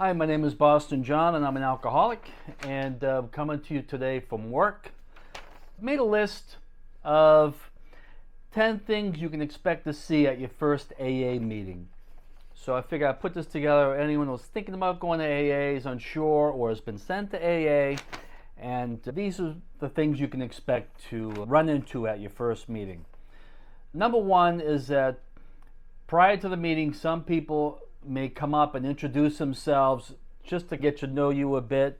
Hi, my name is Boston John and I'm an alcoholic, and coming to you today from work. Made a list of 10 things you can expect to see at your first AA meeting. So I figured I'd put this together. Anyone who's thinking about going to AA, is unsure, or has been sent to AA, and these are the things you can expect to run into at your first meeting. Number one is that prior to the meeting, some people may come up and introduce themselves just to get to know you a bit.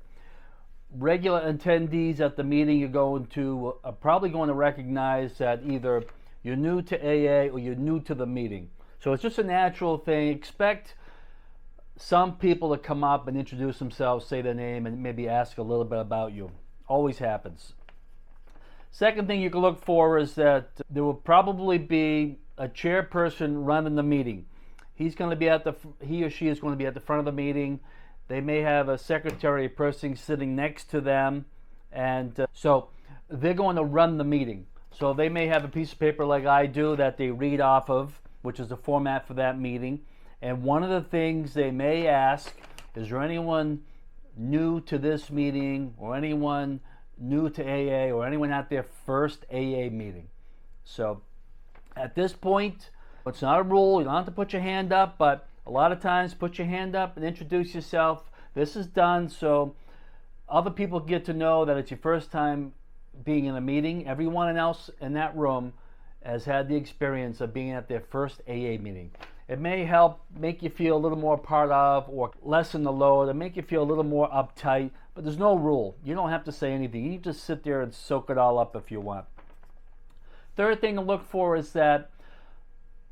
Regular attendees at the meeting you're going to are probably going to recognize that either you're new to AA or you're new to the meeting. So it's just a natural thing. Expect some people to come up and introduce themselves, say their name, and maybe ask a little bit about you. Always happens. Second thing you can look for is that there will probably be a chairperson running the meeting. He or she is going to be at the front of the meeting. They may have a secretary person sitting next to them, and so they're going to run the meeting. So they may have a piece of paper like I do that they read off of, which is the format for that meeting. And one of the things they may ask is there anyone new to this meeting, or anyone new to AA, or anyone at their first AA meeting. So at this point, it's not a rule. You don't have to put your hand up, but a lot of times put your hand up and introduce yourself. This is done so other people get to know that it's your first time being in a meeting. Everyone else in that room has had the experience of being at their first AA meeting. It may help make you feel a little more part of, or lessen the load, and make you feel a little more uptight, but there's no rule. You don't have to say anything. You can just sit there and soak it all up if you want. Third thing to look for is that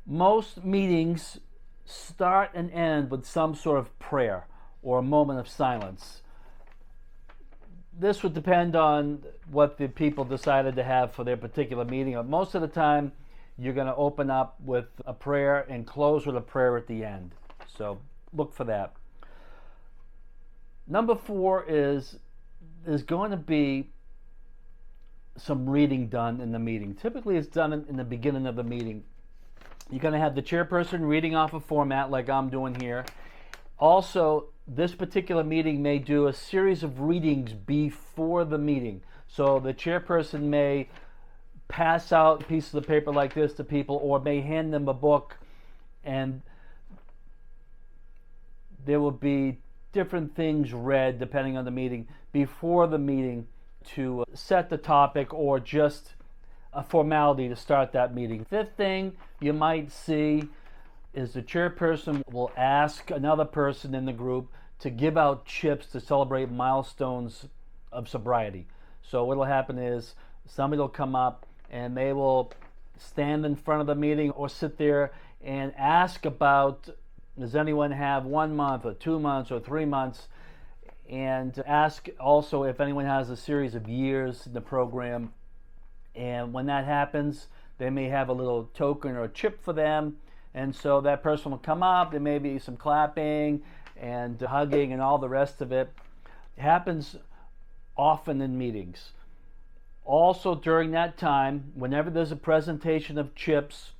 most meetings start and end with some sort of prayer or a moment of silence. This would depend on what the people decided to have for their particular meeting. But most of the time, you're going to open up with a prayer and close with a prayer at the end. So look for that. Number 4 is there's going to be some reading done in the meeting. Typically, it's done in the beginning of the meeting. You're going to have the chairperson reading off a format like I'm doing here. Also, this particular meeting may do a series of readings before the meeting. So the chairperson may pass out pieces of paper like this to people, or may hand them a book, and there will be different things read depending on the meeting before the meeting to set the topic, or just a formality to start that meeting. Fifth thing you might see is the chairperson will ask another person in the group to give out chips to celebrate milestones of sobriety. So what will happen is somebody will come up and they will stand in front of the meeting or sit there and ask about, does anyone have 1 month or 2 months or 3 months, and ask also if anyone has a series of years in the program. And when that happens, they may have a little token or a chip for them. And so that person will come up. There may be some clapping and hugging and all the rest of it. It happens often in meetings. Also during that time, whenever there's a presentation of chips,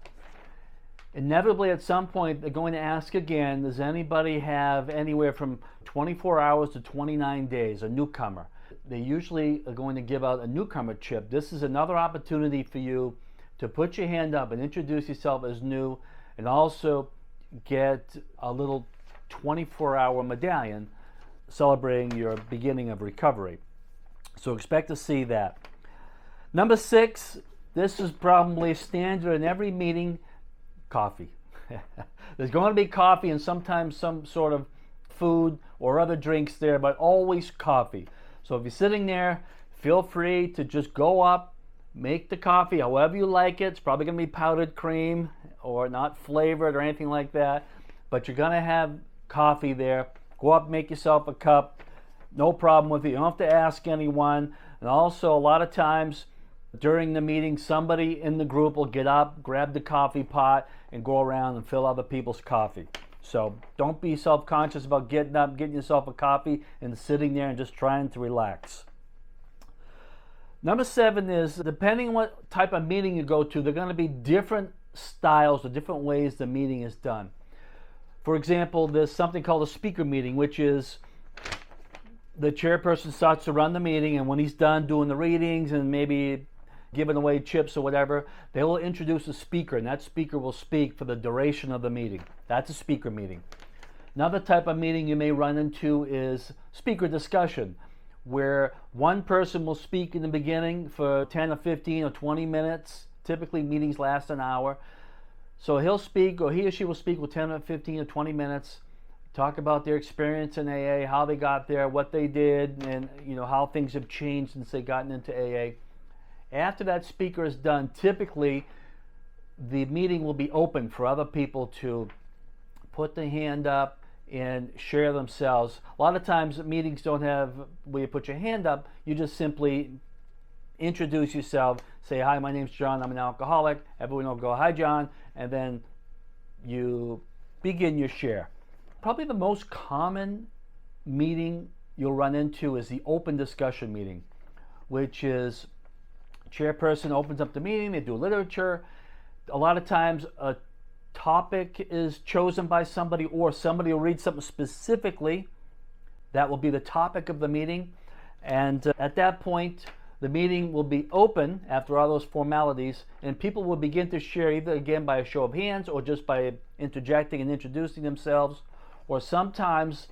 inevitably at some point they're going to ask again, does anybody have anywhere from 24 hours to 29 days, a newcomer? They usually are going to give out a newcomer chip. This is another opportunity for you to put your hand up and introduce yourself as new, and also get a little 24-hour medallion celebrating your beginning of recovery. So expect to see that. Number 6, this is probably standard in every meeting, coffee. There's going to be coffee and sometimes some sort of food or other drinks there, but always coffee. So if you're sitting there, feel free to just go up, make the coffee however you like it. It's probably going to be powdered cream or not flavored or anything like that, but you're going to have coffee there. Go up, make yourself a cup. No problem with it. You don't have to ask anyone. And also, a lot of times during the meeting, somebody in the group will get up, grab the coffee pot, and go around and fill other people's coffee. So don't be self-conscious about getting up, getting yourself a coffee, and sitting there and just trying to relax. Number 7 is, depending on what type of meeting you go to, there are going to be different styles or different ways the meeting is done. For example, there's something called a speaker meeting, which is the chairperson starts to run the meeting, and when he's done doing the readings and maybe giving away chips or whatever, they will introduce a speaker, and that speaker will speak for the duration of the meeting. That's a speaker meeting. Another type of meeting you may run into is speaker discussion, where one person will speak in the beginning for 10 or 15 or 20 minutes. Typically meetings last an hour. So he'll speak, or he or she will speak for 10 or 15 or 20 minutes, talk about their experience in AA, how they got there, what they did, and how things have changed since they gotten into AA. After that speaker is done, typically the meeting will be open for other people to put their hand up and share themselves. A lot of times meetings don't have where you put your hand up. You just simply introduce yourself, say, hi, my name's John, I'm an alcoholic. Everyone will go, hi, John, and then you begin your share. Probably the most common meeting you'll run into is the open discussion meeting, which is chairperson opens up the meeting, they do literature. A lot of times a topic is chosen by somebody, or somebody will read something specifically that will be the topic of the meeting. And at that point, the meeting will be open after all those formalities, and people will begin to share, either again by a show of hands or just by interjecting and introducing themselves. Or sometimes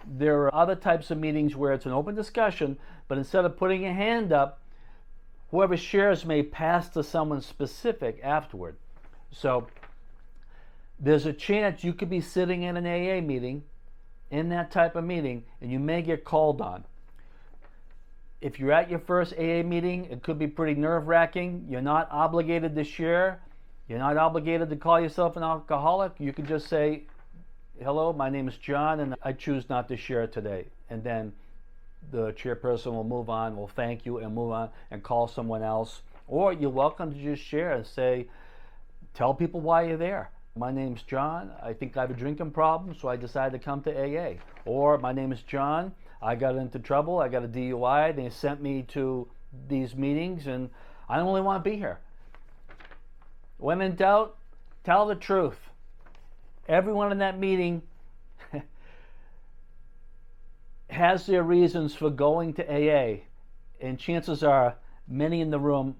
there are other types of meetings where it's an open discussion, but instead of putting a hand up, whoever shares may pass to someone specific afterward. So there's a chance you could be sitting in an AA meeting, in that type of meeting, and you may get called on. If you're at your first AA meeting, it could be pretty nerve-wracking. You're not obligated to share. You're not obligated to call yourself an alcoholic. You can just say, hello, my name is John, and I choose not to share today. And then the chairperson will move on, will thank you, and move on and call someone else. Or you're welcome to just share and say, tell people why you're there. My name's John, I think I have a drinking problem, so I decided to come to AA. Or my name is John, I got into trouble, I got a DUI, they sent me to these meetings, and I don't really want to be here. When in doubt, tell the truth. Everyone in that meeting has their reasons for going to AA, and chances are many in the room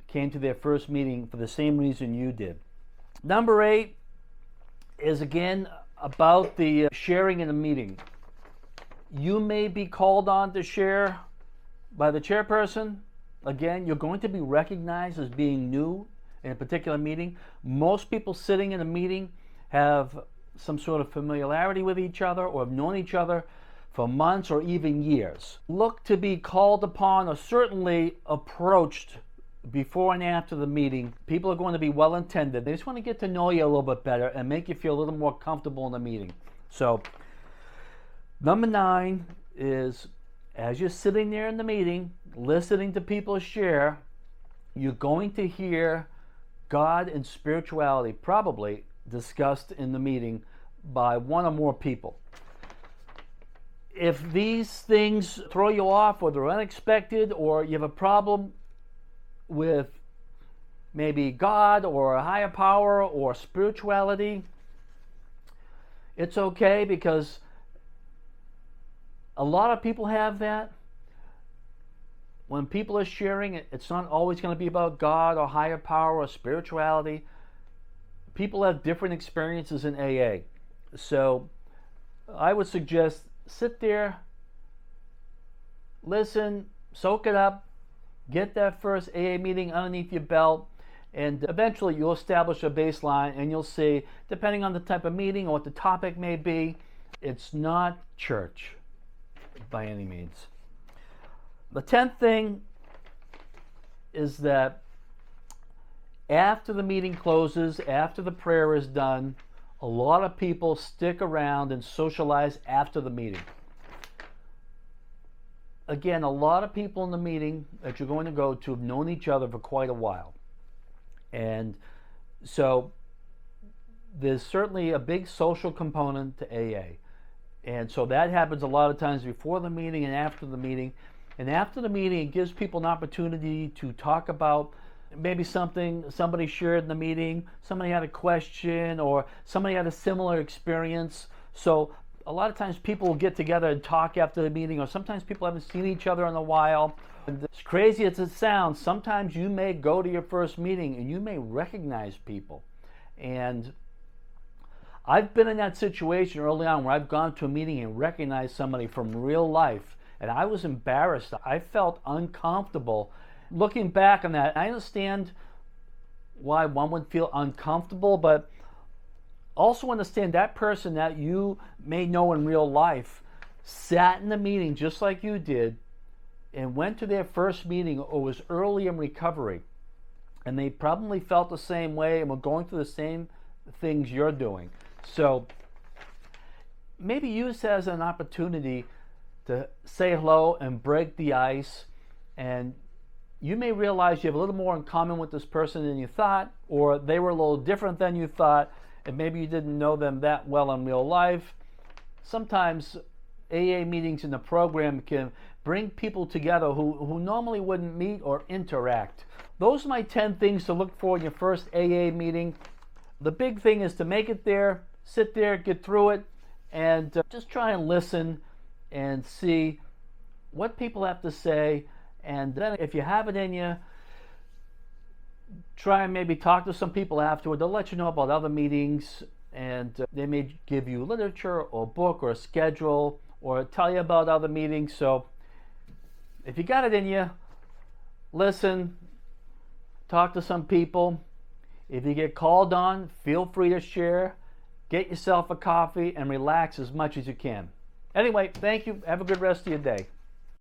came to their first meeting for the same reason you did. Number 8 is again about the sharing in a meeting. You may be called on to share by the chairperson. Again, you're going to be recognized as being new in a particular meeting. Most people sitting in a meeting have some sort of familiarity with each other or have known each other for months or even years. Look to be called upon or certainly approached before and after the meeting. People are going to be well intended. They just want to get to know you a little bit better and make you feel a little more comfortable in the meeting. So number 9 is, as you're sitting there in the meeting listening to people share, you're going to hear God and spirituality probably discussed in the meeting by one or more people. If these things throw you off, or they're unexpected, or you have a problem with maybe God or a higher power or spirituality, it's okay, because a lot of people have that. When people are sharing, it's not always going to be about God or higher power or spirituality. People have different experiences in AA. So I would suggest sit there, listen, soak it up, get that first AA meeting underneath your belt, and eventually you'll establish a baseline, and you'll see, depending on the type of meeting or what the topic may be, it's not church by any means. The 10th thing is that after the meeting closes, after the prayer is done, a lot of people stick around and socialize after the meeting. Again, a lot of people in the meeting that you're going to go to have known each other for quite a while. And so there's certainly a big social component to AA. And so that happens a lot of times before the meeting and after the meeting. And after the meeting, it gives people an opportunity to talk about maybe somebody shared in the meeting, somebody had a question, or somebody had a similar experience. So a lot of times people will get together and talk after the meeting, or sometimes people haven't seen each other in a while. And as crazy as it sounds, sometimes you may go to your first meeting and you may recognize people. And I've been in that situation early on where I've gone to a meeting and recognized somebody from real life, and I was embarrassed. I felt uncomfortable. Looking back on that, I understand why one would feel uncomfortable, but also understand that person that you may know in real life sat in the meeting just like you did and went to their first meeting or was early in recovery, and they probably felt the same way and were going through the same things you're doing. So maybe use it as an opportunity to say hello and break the ice, and you may realize you have a little more in common with this person than you thought, or they were a little different than you thought, and maybe you didn't know them that well in real life. Sometimes AA meetings in the program can bring people together who normally wouldn't meet or interact. Those are my 10 things to look for in your first AA meeting. The big thing is to make it there, sit there, get through it, and just try and listen and see what people have to say. And then if you have it in you, try and maybe talk to some people afterward. They'll let you know about other meetings, and they may give you literature or a book or a schedule or tell you about other meetings. So if you got it in you, listen, talk to some people. If you get called on, feel free to share. Get yourself a coffee and relax as much as you can. Anyway, thank you. Have a good rest of your day.